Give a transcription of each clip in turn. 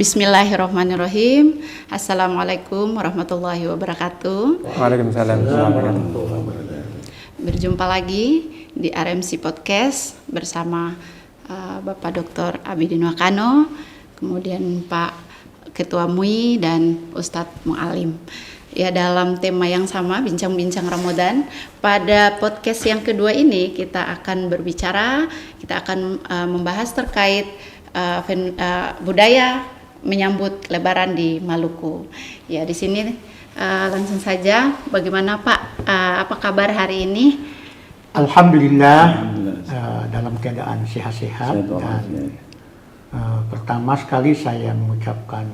Bismillahirrahmanirrahim. Assalamualaikum warahmatullahi wabarakatuh. Waalaikumsalam warahmatullahi wabarakatuh. Berjumpa lagi di RMC Podcast bersama Bapak Dr. Abidin Wakano, kemudian Pak Ketua MUI dan Ustadz Mu'alim. Ya, dalam tema yang sama, bincang-bincang Ramadan. Pada podcast yang kedua ini kita akan berbicara, kita akan membahas terkait budaya menyambut Lebaran di Maluku. Ya, di sini langsung saja, bagaimana Pak? Apa kabar hari ini? Alhamdulillah, dalam keadaan sehat-sehat. Dan pertama sekali saya mengucapkan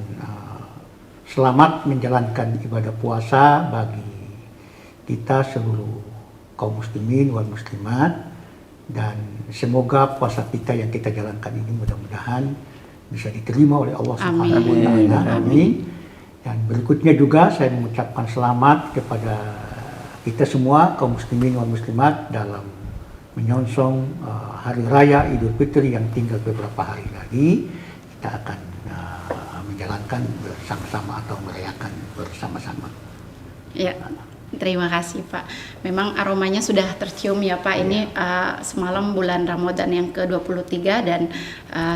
selamat menjalankan ibadah puasa bagi kita seluruh kaum muslimin wal muslimat, dan semoga puasa kita yang kita jalankan ini mudah-mudahan bisa diterima oleh Allah Subhanahu wa Ta'ala. Amin. Dan berikutnya juga saya mengucapkan selamat kepada kita semua kaum muslimin wal muslimat dalam menyongsong hari raya Idul Fitri yang tinggal beberapa hari lagi. Kita akan menjalankan bersama-sama atau merayakan bersama-sama. Ya, terima kasih Pak. Memang aromanya sudah tercium ya Pak. Ini semalam bulan Ramadan yang ke-23 dan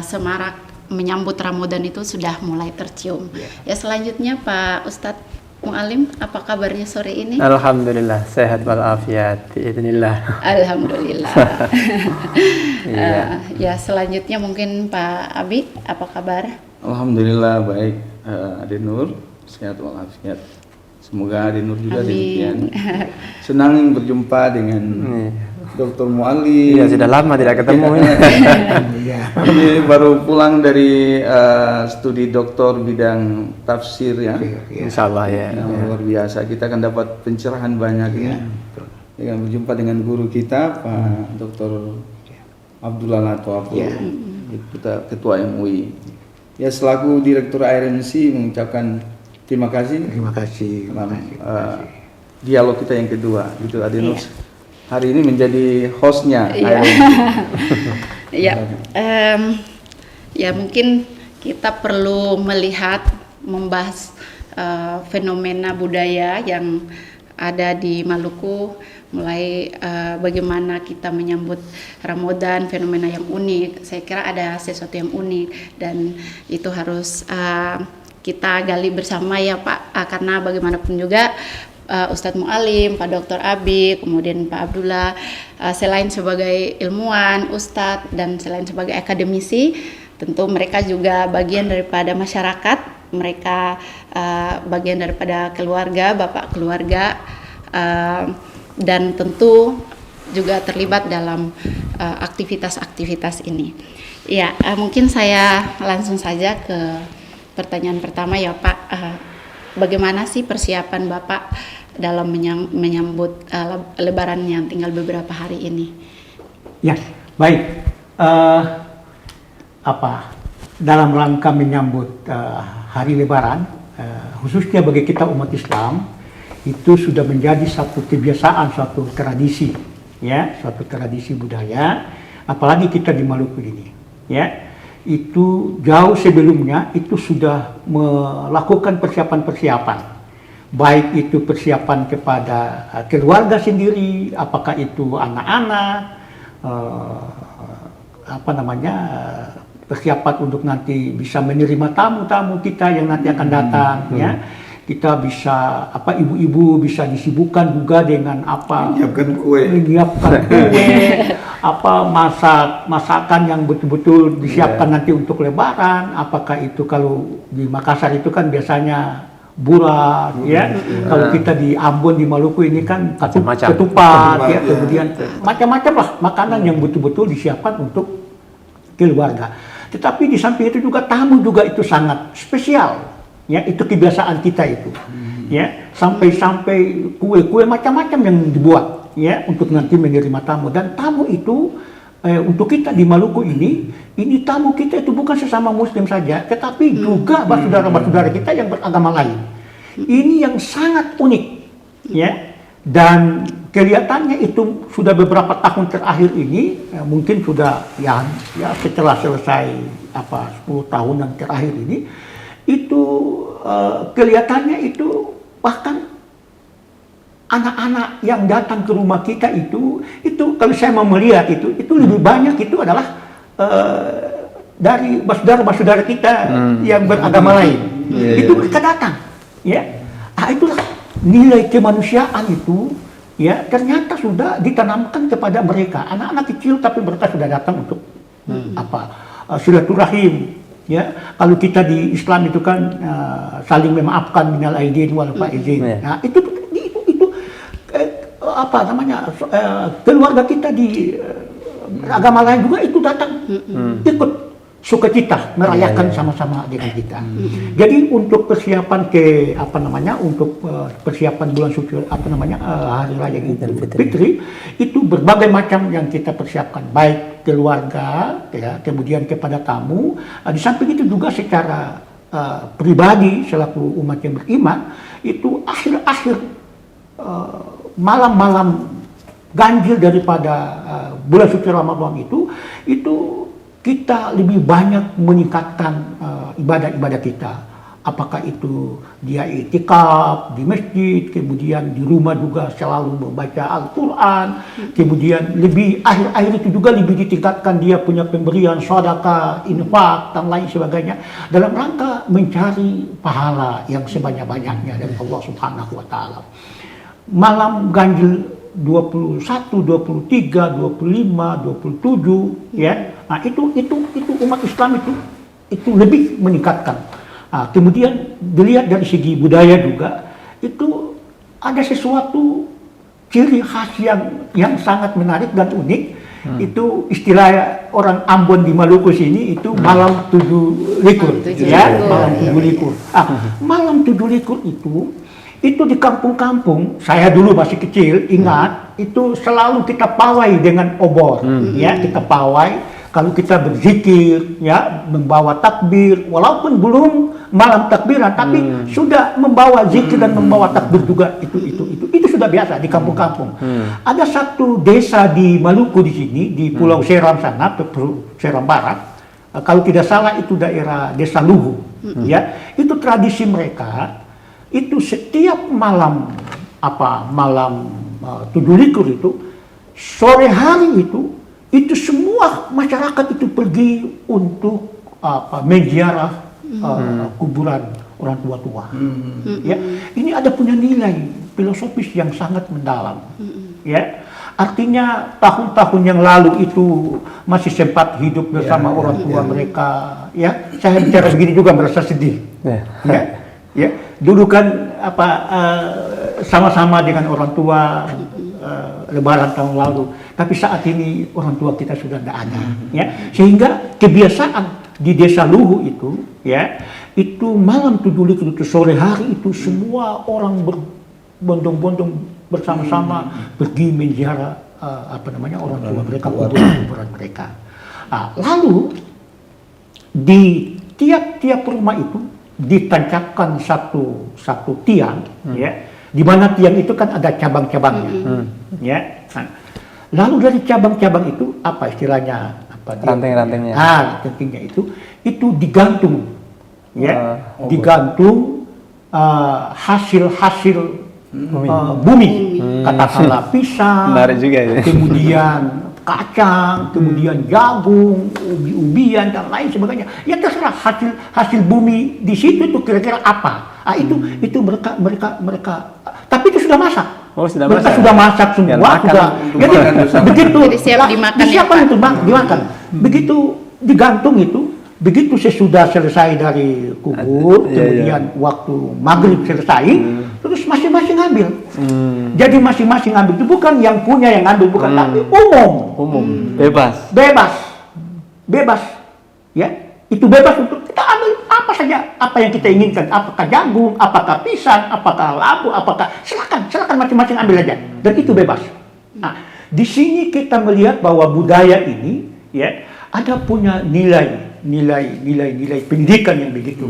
semarak menyambut Ramadan itu sudah mulai tercium. Ya, selanjutnya Pak Ustadz Mu'alim, apa kabarnya sore ini? Alhamdulillah, sehat walafiat, biidznillah. Alhamdulillah. Ya, selanjutnya mungkin Pak Abi, apa kabar? Alhamdulillah baik, Ade Nur, sehat walafiat. Semoga Ade Nur juga demikian. Senang berjumpa dengan Dr. Mu'alim. Iya, sudah lama tidak ketemu. Ini baru pulang dari studi doktor bidang tafsir ya. Insyaallah ya. Luar biasa, kita akan dapat pencerahan banyak ya. Dengan berjumpa dengan guru kita Pak Dr. Abdullah Latwaful, kita Ketua MUI. Ya, selaku Direktur RMC mengucapkan terima kasih. Terima kasih. Dialog kita yang kedua, gitu Adenus. Hari ini menjadi hostnya. Ya, mungkin kita perlu melihat, membahas fenomena budaya yang ada di Maluku, mulai bagaimana kita menyambut Ramadan, fenomena yang unik. Saya kira ada sesuatu yang unik dan itu harus kita gali bersama ya Pak, karena bagaimanapun juga Ustadz Mu'alim, Pak Dr. Abi, kemudian Pak Abdullah, selain sebagai ilmuwan, Ustadz, dan selain sebagai akademisi, tentu mereka juga bagian daripada masyarakat, mereka bagian daripada keluarga, bapak keluarga, dan tentu juga terlibat dalam aktivitas-aktivitas ini. Ya, mungkin saya langsung saja ke pertanyaan pertama ya Pak. Bagaimana sih persiapan Bapak dalam menyambut Lebaran yang tinggal beberapa hari ini? Ya, baik. Dalam rangka menyambut hari Lebaran, khususnya bagi kita umat Islam, itu sudah menjadi satu kebiasaan, suatu tradisi, ya, suatu tradisi budaya. Apalagi kita di Maluku ini, ya. Itu jauh sebelumnya itu sudah melakukan persiapan-persiapan, baik itu persiapan kepada keluarga sendiri, apakah itu anak-anak, persiapan untuk nanti bisa menerima tamu-tamu kita yang nanti akan datang, ya. Kita bisa ibu-ibu bisa disibukkan juga dengan menyiapkan kue, masakan yang betul-betul disiapkan nanti untuk Lebaran. Apakah itu kalau di Makassar itu kan biasanya burat, ya. Kalau kita di Ambon, di Maluku ini kan ketupat, ya. Kemudian macam-macam lah makanan yang betul-betul disiapkan untuk keluarga. Tetapi di samping itu juga tamu juga itu sangat spesial. Ya, itu kebiasaan kita itu, ya, sampai kue-kue macam-macam yang dibuat, ya, untuk nanti menerima tamu. Dan tamu itu untuk kita di Maluku ini tamu kita itu bukan sesama Muslim saja, tetapi juga saudara-saudara kita yang beragama lain. Ini yang sangat unik, ya, dan kelihatannya itu sudah beberapa tahun terakhir ini, mungkin sudah ya setelah selesai 10 tahun yang terakhir ini. itu kelihatannya itu bahkan anak-anak yang datang ke rumah kita itu kalau saya mau melihat itu lebih banyak itu adalah dari saudara-saudara kita yang beragama lain. Itu kita datang, ya. Itulah nilai kemanusiaan itu, ya, ternyata sudah ditanamkan kepada mereka. Anak-anak kecil tapi mereka sudah datang untuk silaturahim. Ya, kalau kita di Islam itu kan saling memaafkan minal aidin wal faizin. Nah, itu keluarga kita di agama lain juga itu datang ikut sukacita merayakan sama-sama dengan kita. Jadi untuk persiapan persiapan bulan suci hari raya Idul Fitri itu berbagai macam yang kita persiapkan, baik keluarga, ya, kemudian kepada tamu. Di samping itu juga secara pribadi selaku umat yang beriman itu akhir-akhir malam-malam ganjil daripada bulan suci Ramadan itu kita lebih banyak meningkatkan ibadah-ibadah kita. Apakah itu dia iktikaf di masjid, kemudian di rumah juga selalu membaca Al-Quran, kemudian lebih akhir-akhir itu juga lebih ditingkatkan dia punya pemberian sedekah, infak dan lain sebagainya dalam rangka mencari pahala yang sebanyak-banyaknya dari Allah Subhanahu wa taala. Malam ganjil 21, 23, 25, 27, ya. Nah, itu umat Islam itu lebih meningkatkan. Nah, kemudian dilihat dari segi budaya juga itu ada sesuatu ciri khas yang sangat menarik dan unik. Itu istilah orang Ambon di Maluku sini itu malam 7 likur, ya, malam 7 likur. Malam 7 likur itu di kampung-kampung, saya dulu masih kecil, ingat, itu selalu kita pawai dengan obor, ya, kita pawai, kalau kita berzikir, ya, membawa takbir, walaupun belum malam takbiran, tapi sudah membawa zikir dan membawa takbir juga, itu sudah biasa di kampung-kampung. Ada satu desa di Maluku di sini, di Pulau Seram sana, Seram Barat, kalau tidak salah itu daerah Desa Luhu, ya, itu tradisi mereka. Itu setiap malam 7 likur itu sore hari itu semua masyarakat itu pergi untuk menziarah kuburan orang tua-tua. Ya, ini ada punya nilai filosofis yang sangat mendalam. Ya, artinya tahun-tahun yang lalu itu masih sempat hidup bersama orang tua mereka. Ya, saya bicara begini juga merasa sedih. Ya, dulu kan sama-sama dengan orang tua lebaran tahun lalu, tapi saat ini orang tua kita sudah tidak ada, ya, sehingga kebiasaan di Desa Luhu itu, ya, itu malam 7 likur itu sore hari itu semua orang berbondong-bondong bersama-sama pergi menziarah orang tua mereka, kuburan mereka. Lalu di tiap rumah itu ditancapkan satu tiang, ya, di mana tiang itu kan ada cabang-cabangnya, ya. Nah, lalu dari cabang-cabang itu apa istilahnya? Ranting-rantingnya. Rantingnya itu digantung, ya, digantung hasil bumi, katakanlah pisang, juga itu. kemudian kacang, kemudian jagung, ubi-ubian dan lain sebagainya. Ya terserah hasil bumi di situ itu kira-kira apa. Itu mereka. Tapi itu sudah masak. Mereka sudah masak semua. Jadi begitu disiapkan untuk dimakan. Begitu digantung itu. Begitu sesudah selesai dari kubur, kemudian waktu maghrib selesai, terus masing-masing ngambil. Jadi masing-masing ngambil itu bukan yang punya yang ngambil, bukan, tapi umum, bebas, ya, itu bebas untuk kita ambil apa saja, apa yang kita inginkan, apakah jagung, apakah pisang, apakah labu, apakah silakan masing-masing ambil aja, dan itu bebas. Nah, di sini kita melihat bahwa budaya ini, ya, ada punya nilai pendidikan yang begitu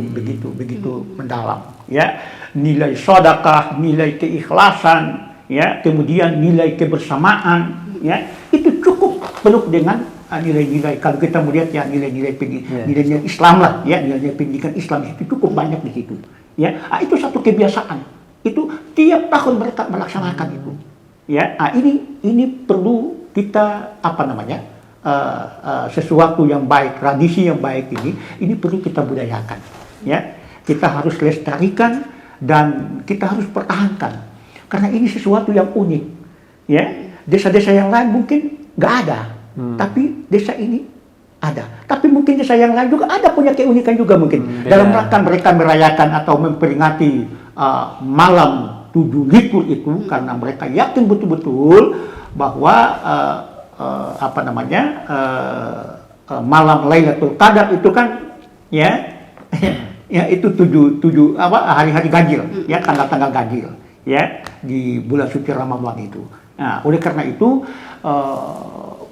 mendalam, ya, nilai sedekah, nilai keikhlasan, ya, kemudian nilai kebersamaan, ya, itu cukup penuh dengan nilai-nilai, kalau kita melihat ya nilai-nilai nilai-nilai Islam lah, ya nilai pendidikan Islam itu cukup banyak di situ. Ya, itu satu kebiasaan. Itu tiap tahun mereka melaksanakan itu. Ya, ini perlu kita sesuatu yang baik, tradisi yang baik ini perlu kita budayakan. Ya, kita harus lestarikan dan kita harus pertahankan karena ini sesuatu yang unik. Ya, desa-desa yang lain mungkin nggak ada, tapi desa ini ada. Tapi mungkin desa yang lain juga ada punya keunikan juga mungkin. Dalam rangka mereka merayakan atau memperingati malam 7 likur itu karena mereka yakin betul-betul bahwa malam Lailatul Qadar itu kan ya itu hari-hari ganjil, ya tanggal-tanggal ganjil, ya di bulan suci Ramadan itu. Nah, oleh karena itu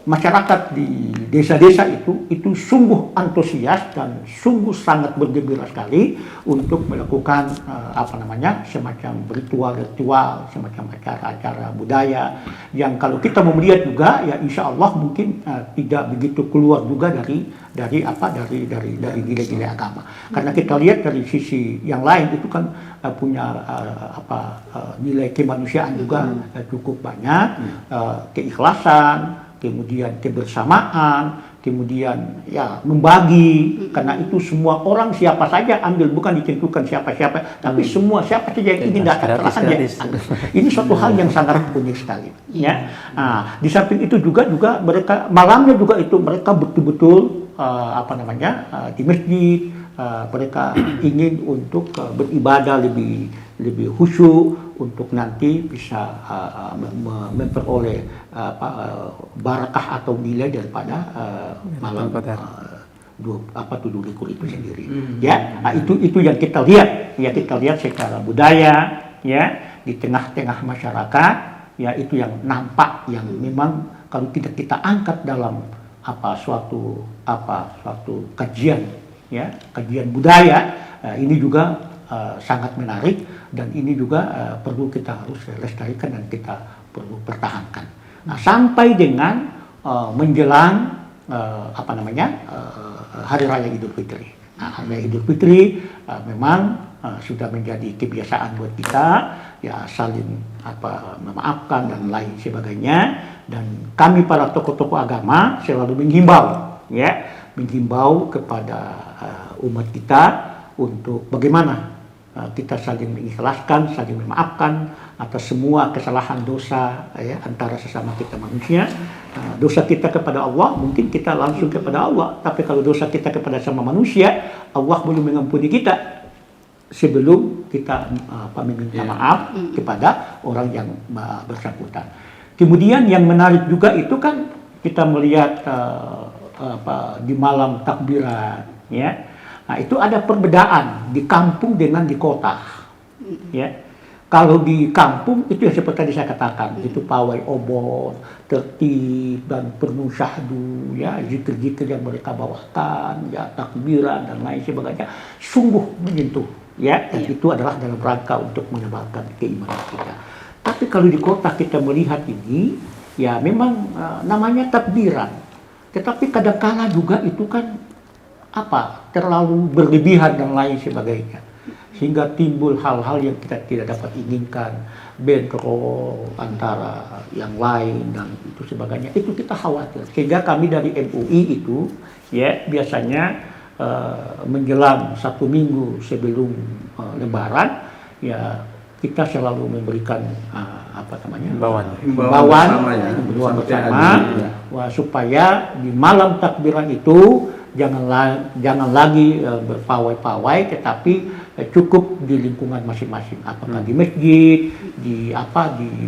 masyarakat di desa-desa itu sungguh antusias dan sungguh sangat bergembira sekali untuk melakukan semacam ritual-ritual, semacam acara-acara budaya yang kalau kita mau melihat juga ya insya Allah mungkin tidak begitu keluar juga dari nilai-nilai agama. Karena kita lihat dari sisi yang lain itu kan punya nilai kemanusiaan juga cukup banyak, keikhlasan, kemudian kebersamaan, kemudian ya membagi, karena itu semua orang siapa saja ambil, bukan ditentukan siapa-siapa, tapi semua siapa saja yang ingin datang silahkan dia. Ini suatu hal yang sangat unik sekali. Ya, di samping itu juga mereka malamnya juga itu mereka betul-betul di masjid, mereka ingin untuk beribadah lebih khusyuk untuk nanti bisa memperoleh barakah atau nilai daripada malam 7 likur itu sendiri. Ya, itu yang kita lihat. Ya, kita lihat secara budaya, ya di tengah-tengah masyarakat. Ya, itu yang nampak yang memang kalau tidak kita angkat dalam suatu kajian, ya kajian budaya, ini juga sangat menarik dan ini juga perlu kita harus lestarikan dan kita perlu pertahankan. Nah, sampai dengan menjelang Hari Raya Idul Fitri. Nah, Hari Raya Idul Fitri memang sudah menjadi kebiasaan buat kita, ya saling memaafkan dan lain sebagainya. Dan kami para tokoh-tokoh agama selalu menghimbau kepada umat kita untuk bagaimana kita saling mengikhlaskan, saling memaafkan atas semua kesalahan dosa ya antara sesama kita manusia. Dosa kita kepada Allah mungkin kita langsung kepada Allah, tapi kalau dosa kita kepada sama manusia, Allah belum mengampuni kita sebelum kita meminta maaf kepada orang yang bersangkutan. Kemudian yang menarik juga itu kan kita melihat di malam takbiran, ya. Nah, itu ada perbedaan di kampung dengan di kota. Ya. Kalau di kampung itu yang seperti tadi saya katakan, itu pawai obor, tertib dan penuh syahdu, ya, zikir-zikir yang mereka bawakan, ya, takbiran dan lain sebagainya, sungguh menyentuh, ya. Dan itu adalah dalam rangka untuk menyebarkan keimanan kita. Tapi kalau di kota kita melihat ini, ya memang namanya takbiran. Tetapi kadang-kala juga itu kan terlalu berlebihan dan lain sebagainya, sehingga timbul hal-hal yang kita tidak dapat inginkan, bentrok antara yang lain dan itu sebagainya. Itu kita khawatir, sehingga kami dari MUI itu ya biasanya menjelang 1 minggu sebelum Lebaran ya kita selalu memberikan himbauan bersama supaya di malam takbiran itu jangan lagi berpawai-pawai, tetapi cukup di lingkungan masing-masing, apakah di masjid, di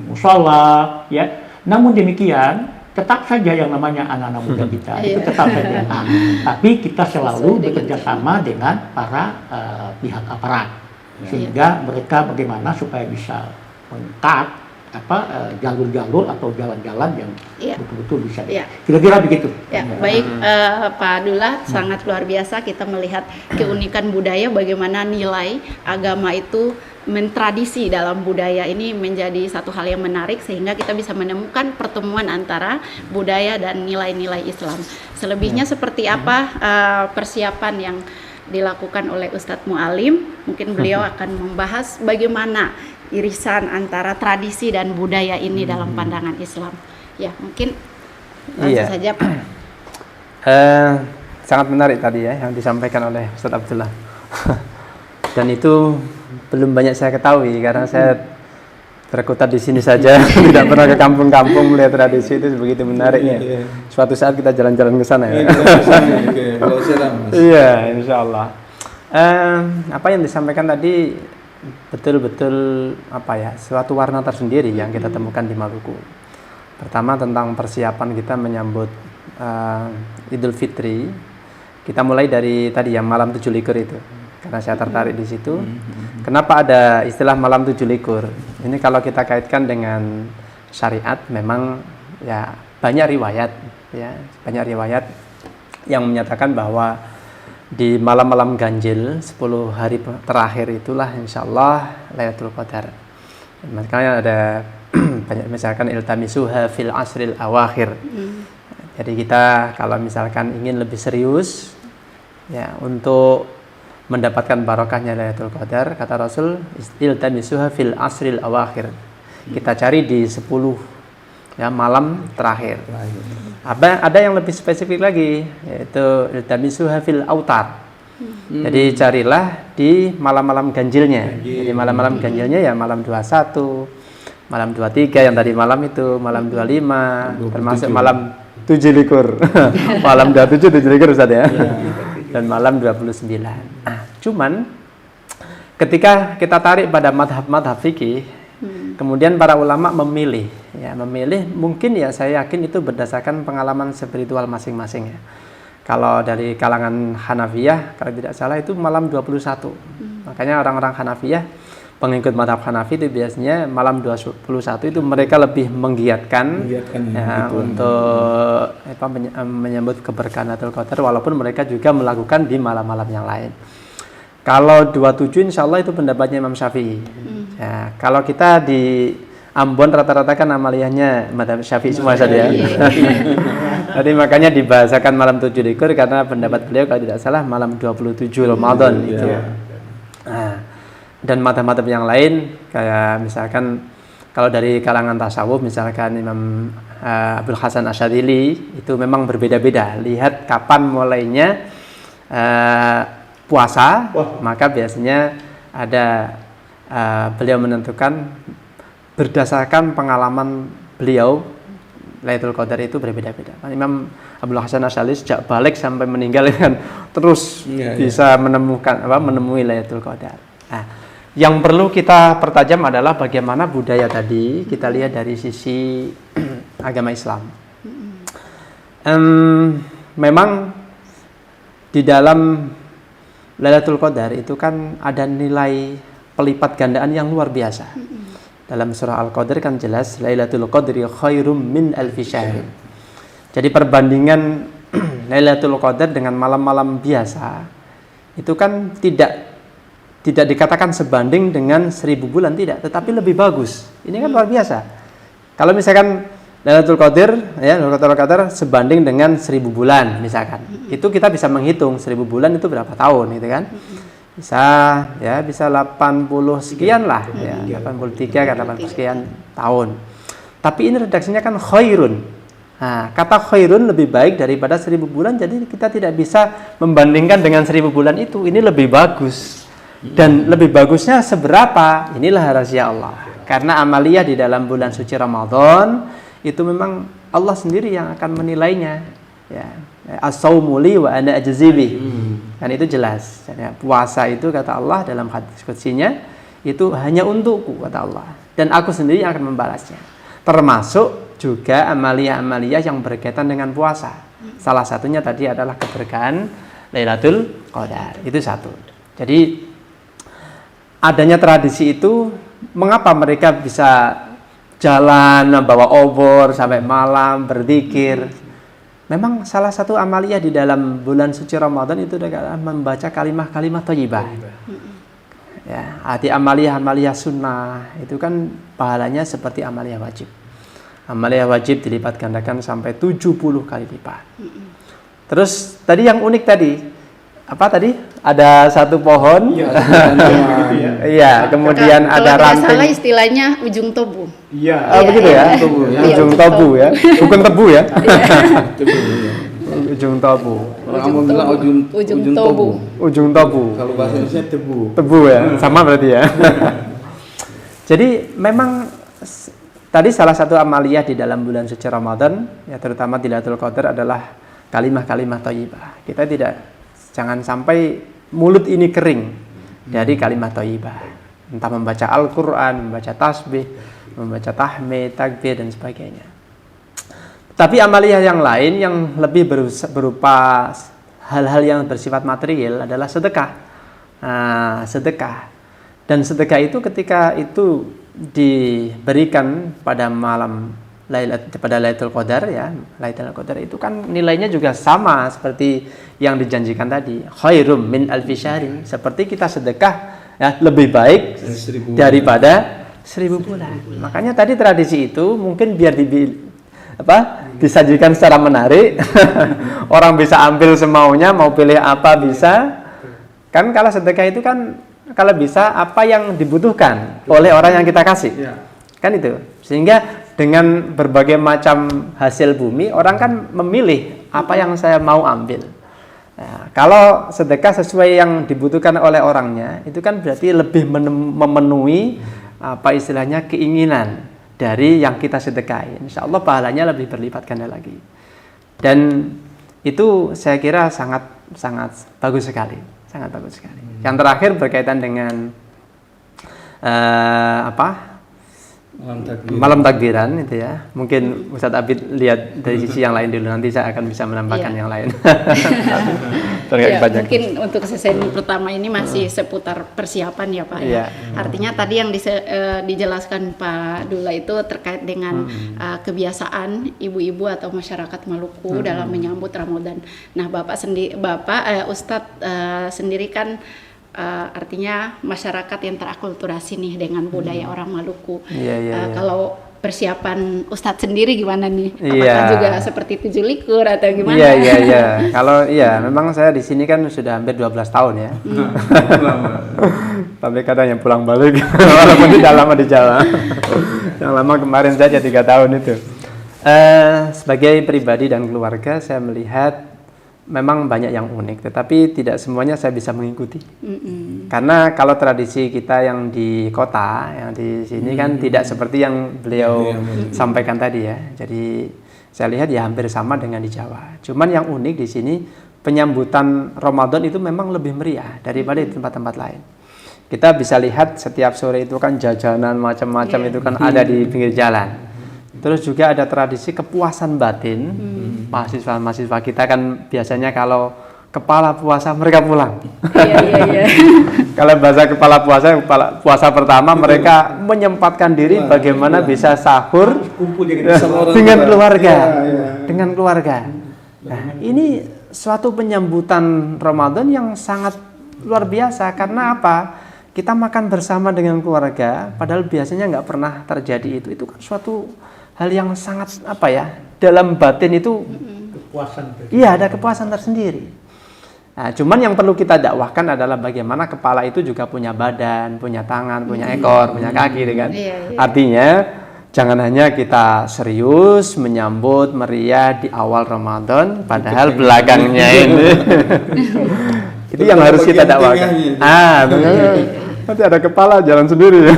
musola, ya. Namun demikian tetap saja yang namanya anak-anak muda kita itu tetap saja, tapi kita selalu bekerja sama dengan para pihak aparat, sehingga mereka bagaimana supaya bisa meng-cut jalur-jalur atau jalan-jalan yang Iya. betul-betul bisa. Iya. Kira-kira begitu. Ya, baik Pak Abdullah, sangat luar biasa kita melihat keunikan budaya, bagaimana nilai agama itu mentradisi dalam budaya ini menjadi satu hal yang menarik sehingga kita bisa menemukan pertemuan antara budaya dan nilai-nilai Islam. Selebihnya seperti apa persiapan yang dilakukan oleh Ustadz Mualim, mungkin beliau akan membahas bagaimana irisan antara tradisi dan budaya ini dalam pandangan Islam. Ya, mungkin langsung saja Pak. Sangat menarik tadi ya yang disampaikan oleh Ustadz Abdullah. Dan itu belum banyak saya ketahui karena saya berkutat di sini saja, tidak pernah ke kampung-kampung melihat tradisi itu begitu menariknya. Suatu saat kita jalan-jalan ke sana ya. Iya, insya Allah. Apa yang disampaikan tadi betul-betul suatu warna tersendiri yang kita temukan di Maluku. Pertama tentang persiapan kita menyambut Idul Fitri. Kita mulai dari tadi yang malam 7 likur itu. Karena saya tertarik di situ. Kenapa ada istilah malam 7 likur? Ini kalau kita kaitkan dengan syariat, memang ya banyak riwayat yang menyatakan bahwa di malam-malam ganjil 10 hari terakhir itulah insya Allah Lailatul Qadar. Makanya ada banyak misalkan iltamisuha fil asril awakhir. Jadi kita kalau misalkan ingin lebih serius ya untuk mendapatkan barokahnya Lailatul Qadar, kata Rasul, iltamisuha fil asril awakhir. Kita cari di 10 ya malam terakhir. Ada yang lebih spesifik lagi, yaitu iltamisuha fil autar. Jadi carilah di malam-malam ganjilnya. Jadi malam-malam ganjilnya ya malam 21, malam 23 yang tadi malam itu, malam 25, termasuk malam 7 likur. Malam 27 7 likur Ustaz ya. Dan malam 29. Nah, cuman ketika kita tarik pada madhab fikih, kemudian para ulama memilih mungkin ya saya yakin itu berdasarkan pengalaman spiritual masing-masing ya. Kalau dari kalangan Hanafiyah, kalau tidak salah itu malam 21. Makanya orang-orang Hanafiyah, pengikut madhab Hanafi itu biasanya malam 21 itu mereka lebih menggiatkan untuk menyambut keberkahan Lailatul Qadar, walaupun mereka juga melakukan di malam-malam yang lain. Kalau 27 insya Allah itu pendapatnya Imam Syafi'i. Ya, kalau kita di Ambon rata-rata kan amaliyahnya madhab Syafi'i semua saja. Jadi makanya dibahasakan malam 7 likur karena pendapat beliau kalau tidak salah malam 27 Ramadan itu. Nah, dan madhab-madhab yang lain kayak misalkan kalau dari kalangan tasawuf misalkan Imam Abdul Hasan Asyadzili itu memang berbeda-beda. Lihat kapan mulainya puasa, maka biasanya ada beliau menentukan berdasarkan pengalaman beliau Lailatul Qadar itu berbeda-beda. Imam Abdul Hasan Asyadzili sejak balik sampai meninggal kan terus bisa menemui Lailatul Qadar. Nah, yang perlu kita pertajam adalah bagaimana budaya tadi kita lihat dari sisi agama Islam. Memang di dalam Lailatul Qadar itu kan ada nilai pelipat gandaan yang luar biasa. Dalam surah Al-Qadr kan jelas Lailatul Qadri khairum min alfi syahr. Jadi perbandingan Lailatul Qadar dengan malam-malam biasa itu kan tidak dikatakan sebanding dengan 1000 bulan, tidak, tetapi lebih bagus. Ini kan luar biasa. Kalau misalkan Lailatul Qadar ya, Lailatul Qadar sebanding dengan 1000 bulan misalkan. Itu kita bisa menghitung 1000 bulan itu berapa tahun gitu kan. Bisa 80 sekian lah ya, 83 kan 80 sekian tahun. Tapi ini redaksinya kan khairun. Nah, kata khairun lebih baik daripada 1000 bulan, jadi kita tidak bisa membandingkan dengan 1000 bulan itu. Ini lebih bagus. Dan lebih bagusnya seberapa? Inilah rahasia Allah. Karena amaliyah di dalam bulan suci Ramadan itu memang Allah sendiri yang akan menilainya. Ya, as-saumu li wa ana ajzi bih. Dan itu jelas. Ya, puasa itu kata Allah dalam hadis qudsinya itu hanya untukku kata Allah. Dan aku sendiri yang akan membalasnya. Termasuk juga amaliyah-amaliyah yang berkaitan dengan puasa. Salah satunya tadi adalah keberkahan Lailatul Qadar. Itu satu. Jadi adanya tradisi itu, mengapa mereka bisa jalan membawa obor sampai malam berzikir. Memang salah satu amaliyah di dalam bulan suci Ramadan itu adalah membaca kalimah-kalimah thayyibah. Ya, arti amaliyah sunnah itu kan pahalanya seperti amaliyah wajib. Amaliyah wajib dilipat gandakan sampai 70 kali lipat. Terus tadi yang unik tadi, apa tadi? Ada satu pohon. Iya, kemudian ada kalau tidak ranting. salah istilahnya ujung tobu. Iya. Begitu ya? Ujung tobu ya. Bukan tebu ya. Ujung tobu. Orang Ambon bilang ujung tobu. Ujung tobu. Kalau bahasa Indonesia tebu. Tebu ya, sama berarti ya. Jadi memang tadi salah satu amaliyah di dalam bulan suci Ramadan, ya terutama di Lailatul Qadar adalah kalimah-kalimah thayyibah. Kita jangan sampai mulut ini kering dari kalimat thayyibah. Entah membaca Al-Qur'an, membaca tasbih, membaca tahmid, takbir dan sebagainya. Tapi amaliyah yang lain yang lebih berupa hal-hal yang bersifat material adalah sedekah. Sedekah. Dan sedekah itu ketika itu diberikan pada malam pada Lailatul Qadar ya, Lailatul Qadar itu kan nilainya juga sama seperti yang dijanjikan tadi. Khairum min alfi syahrin. Seperti kita sedekah ya, lebih baik daripada 1000 bulan. Makanya tadi tradisi itu mungkin biar disajikan secara menarik. Orang bisa ambil semaunya, mau pilih apa bisa. Kan kalau sedekah itu kan kalau bisa apa yang dibutuhkan oleh orang yang kita kasih. Kan itu. Sehingga dengan berbagai macam hasil bumi, orang kan memilih apa yang saya mau ambil. Nah, kalau sedekah sesuai yang dibutuhkan oleh orangnya, itu kan berarti lebih memenuhi apa istilahnya keinginan dari yang kita sedekahi. Insya Allah pahalanya lebih berlipat ganda lagi. Dan itu saya kira sangat bagus sekali, sangat bagus sekali. Yang terakhir berkaitan dengan malam takbiran itu ya. Mungkin Ustadz Abid lihat dari sisi yang lain dulu, nanti saya akan bisa menambahkan yang lain. Mungkin untuk sesi pertama ini masih seputar persiapan ya Pak. Ya. Artinya tadi yang dijelaskan Pak Dula itu terkait dengan kebiasaan ibu-ibu atau masyarakat Maluku dalam menyambut Ramadan. Nah Ustadz sendiri kan artinya masyarakat yang terakulturasi nih dengan budaya orang Maluku. Kalau persiapan Ustadz sendiri gimana nih? Apakah juga seperti 7 likur atau gimana? Iya. Kalau memang saya di sini kan sudah hampir 12 tahun ya. Tapi kadang yang pulang balik walaupun tidak lama di Jawa. Yang lama kemarin saja 3 tahun itu. Sebagai pribadi dan keluarga saya melihat memang banyak yang unik, tetapi tidak semuanya saya bisa mengikuti. Karena kalau tradisi kita yang di kota, yang di sini kan tidak seperti yang beliau sampaikan tadi ya. Jadi saya lihat ya hampir sama dengan di Jawa. Cuman yang unik di sini penyambutan Ramadan itu memang lebih meriah daripada di tempat-tempat lain. Kita bisa lihat setiap sore itu kan jajanan macam-macam itu kan ada di pinggir jalan. Terus juga ada tradisi kepuasan batin. Mahasiswa kita kan biasanya kalau kepala puasa mereka pulang. Iya. Kalau bahasa kepala puasa pertama mereka menyempatkan diri bagaimana bisa sahur dengan keluarga. Dengan keluarga. Nah, ini suatu penyambutan Ramadan yang sangat luar biasa. Karena apa? Kita makan bersama dengan keluarga, padahal biasanya nggak pernah terjadi itu. Itu kan suatu hal yang sangat dalam batin itu kepuasan. Iya, ada kepuasan tersendiri. Nah, cuman yang perlu kita dakwahkan adalah bagaimana kepala itu juga punya badan, punya tangan, punya ekor, punya kaki, kan? Artinya jangan hanya kita serius menyambut meriah di awal Ramadan, padahal belakangnya ini itu yang harus kita dakwahkan. Benar. Nanti ada kepala jalan sendiri,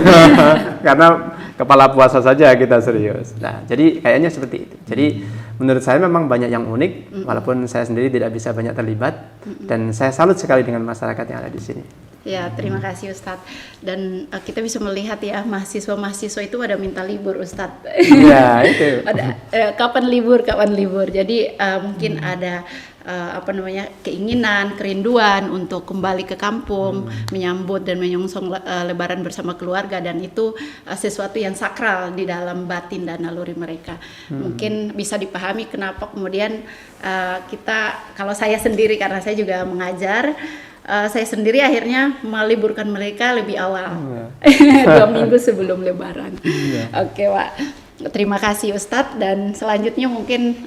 karena kepala puasa saja kita serius. Nah, jadi kayaknya seperti itu. Jadi menurut saya memang banyak yang unik, walaupun saya sendiri tidak bisa banyak terlibat, dan saya salut sekali dengan masyarakat yang ada di sini. Ya, terima kasih Ustadz. Dan kita bisa melihat ya, mahasiswa itu pada minta libur Ustadz. Ya, itu. Kapan libur. Jadi mungkin ada keinginan, kerinduan untuk kembali ke kampung, menyambut dan menyongsong Lebaran bersama keluarga, dan itu sesuatu yang sakral di dalam batin dan naluri mereka. Mungkin bisa dipahami kenapa kemudian kalau saya sendiri, karena saya juga mengajar, saya sendiri akhirnya meliburkan mereka lebih awal, 2 minggu sebelum Lebaran. Oke, Pak. Terima kasih Ustadz, dan selanjutnya mungkin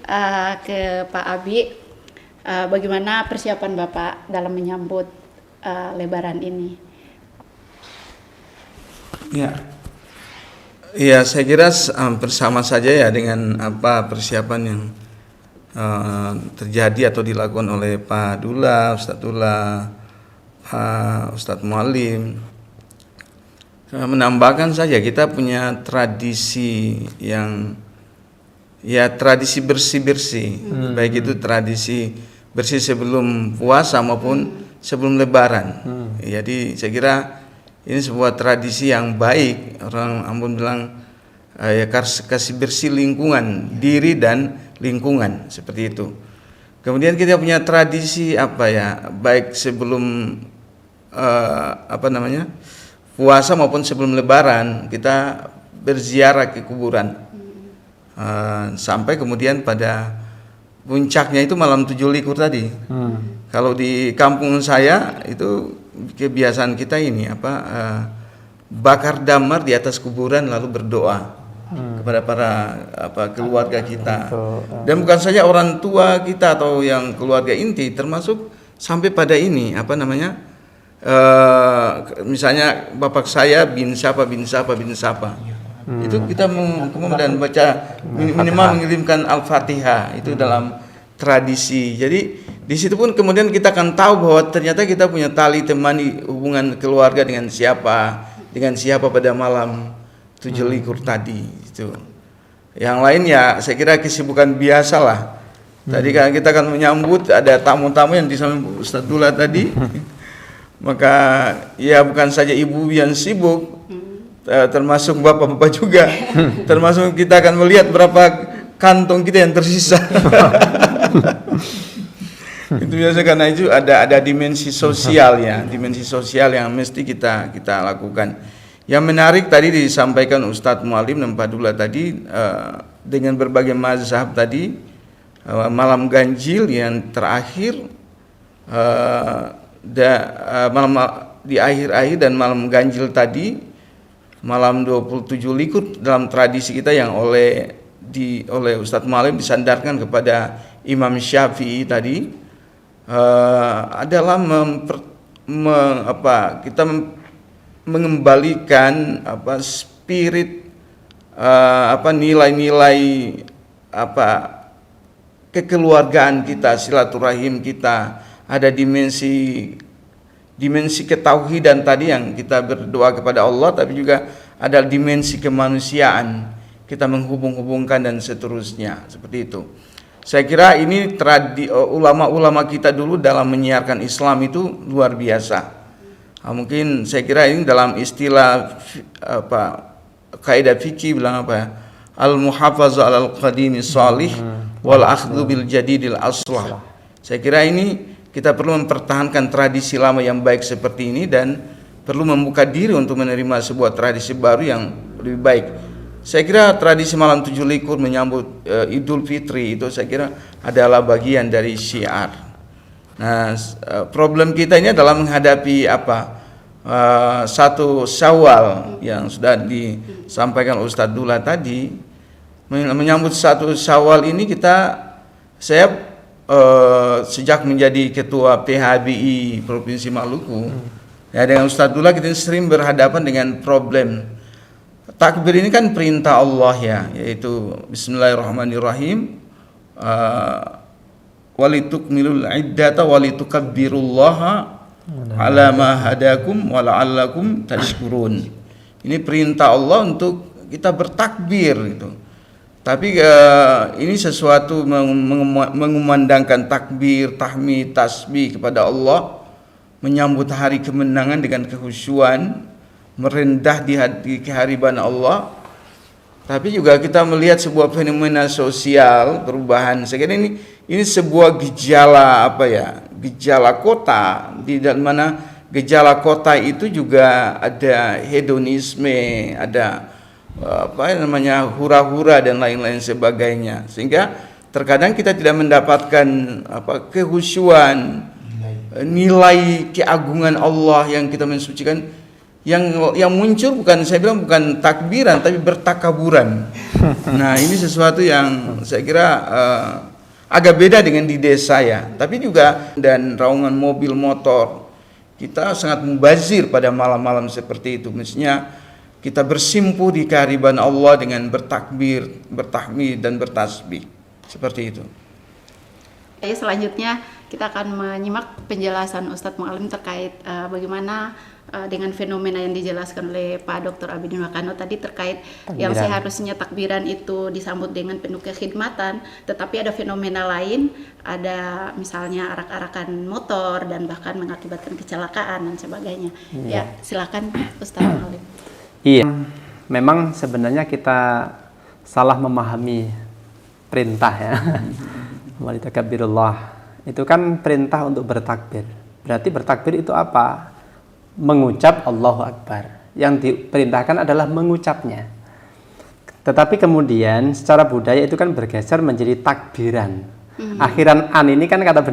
ke Pak Abi. Bagaimana persiapan Bapak dalam menyambut Lebaran ini? Ya, saya kira bersama saja ya dengan apa persiapan yang terjadi atau dilakukan oleh Pak Dula, Ustadz Dula, Pak Ustadz Mualim. Menambahkan saja kita punya tradisi yang tradisi bersih-bersih, baik itu tradisi bersih sebelum puasa maupun sebelum Lebaran. Jadi saya kira ini sebuah tradisi yang baik. Orang Ambon bilang kasih bersih lingkungan diri dan lingkungan, seperti itu. Kemudian kita punya tradisi baik sebelum puasa maupun sebelum Lebaran kita berziarah ke kuburan, sampai kemudian pada puncaknya itu malam 7 likur tadi. Kalau di kampung saya itu kebiasaan kita ini bakar damar di atas kuburan lalu berdoa kepada para keluarga kita. Dan bukan saja orang tua kita atau yang keluarga inti, termasuk sampai pada ini misalnya bapak saya bin siapa. Itu kita kemudian baca minimal mengirimkan Al-Fatihah itu dalam tradisi. Jadi di situ pun kemudian kita akan tahu bahwa ternyata kita punya tali temani hubungan keluarga dengan siapa pada malam 7 likur tadi itu. Yang lain ya saya kira kesibukan biasa lah. Tadi kan kita akan menyambut ada tamu-tamu yang disambut Ustadz Dula tadi. Maka ya bukan saja ibu yang sibuk, termasuk bapak-bapak juga. Termasuk kita akan melihat berapa kantong kita yang tersisa. Itu biasa, karena itu ada dimensi sosial ya, dimensi sosial yang mesti kita lakukan. Yang menarik tadi disampaikan Ustadz Mualim dan Pak Dula tadi, dengan berbagai mazhab tadi, malam ganjil yang terakhir, malam di akhir-akhir dan malam ganjil tadi, malam 27 likur dalam tradisi kita yang oleh Ustadz Mualim disandarkan kepada Imam Syafi'i tadi, adalah kita mengembalikan spirit nilai-nilai kekeluargaan kita, silaturahim kita, ada dimensi ketauhidan tadi yang kita berdoa kepada Allah, tapi juga ada dimensi kemanusiaan, kita menghubung-hubungkan dan seterusnya, seperti itu. Saya kira ini ulama-ulama kita dulu dalam menyiarkan Islam itu luar biasa. Mungkin saya kira ini dalam istilah kaidah fikih bilang al-muhafazah al-qadimi salih wal akhdhu bil jadidil aslah. Saya kira ini kita perlu mempertahankan tradisi lama yang baik seperti ini dan perlu membuka diri untuk menerima sebuah tradisi baru yang lebih baik. Saya kira tradisi malam 7 likur menyambut Idul Fitri itu saya kira adalah bagian dari syiar. Nah, problem kita ini adalah menghadapi satu Syawal yang sudah disampaikan Ustadz Dula tadi. Menyambut satu Syawal ini saya sejak menjadi ketua PHBI Provinsi Maluku, ya, dengan Ustadz Dula kita sering berhadapan dengan problem. Takbir ini kan perintah Allah ya, yaitu Bismillahirrahmanirrahim, walitukmilul iddata walitukabbirullaha ala ma hadakum wa la'allakum tashkurun. Ini perintah Allah untuk kita bertakbir gitu. Tapi ini sesuatu mengumandangkan takbir, tahmid, tasbih kepada Allah, menyambut hari kemenangan dengan kekhusyuan, merendah di kehariban Allah. Tapi juga kita melihat sebuah fenomena sosial perubahan. Saya kira ini ini sebuah gejala apa ya? Gejala kota, di dalam mana gejala kota itu juga ada hedonisme, ada apa namanya hura-hura dan lain-lain sebagainya, sehingga terkadang kita tidak mendapatkan apa kehusyuan, nilai keagungan Allah yang kita mensucikan, yang muncul bukan, saya bilang bukan takbiran tapi bertakaburan. Nah, ini sesuatu yang saya kira agak beda dengan di desa ya, tapi juga dan raungan mobil motor kita sangat mubazir pada malam-malam seperti itu. Mestinya kita bersimpuh di kehadiran Allah dengan bertakbir, bertahmid dan bertasbih seperti itu. Selanjutnya kita akan menyimak penjelasan Ustadz Mu'alim terkait bagaimana dengan fenomena yang dijelaskan oleh Pak Dr. Abidin Wakano tadi terkait yang seharusnya takbiran itu disambut dengan penuh kekhidmatan, tetapi ada fenomena lain, ada misalnya arak-arakan motor dan bahkan mengakibatkan kecelakaan dan sebagainya. Ya, silakan Ustadz Mu'alim. Iya, memang sebenarnya kita salah memahami perintah ya. Walitakabirullah itu kan perintah untuk bertakbir. Berarti bertakbir itu apa? Mengucap Allahu Akbar. Yang diperintahkan adalah mengucapnya. Tetapi kemudian secara budaya itu kan bergeser menjadi takbiran. Akhiran an ini kan kata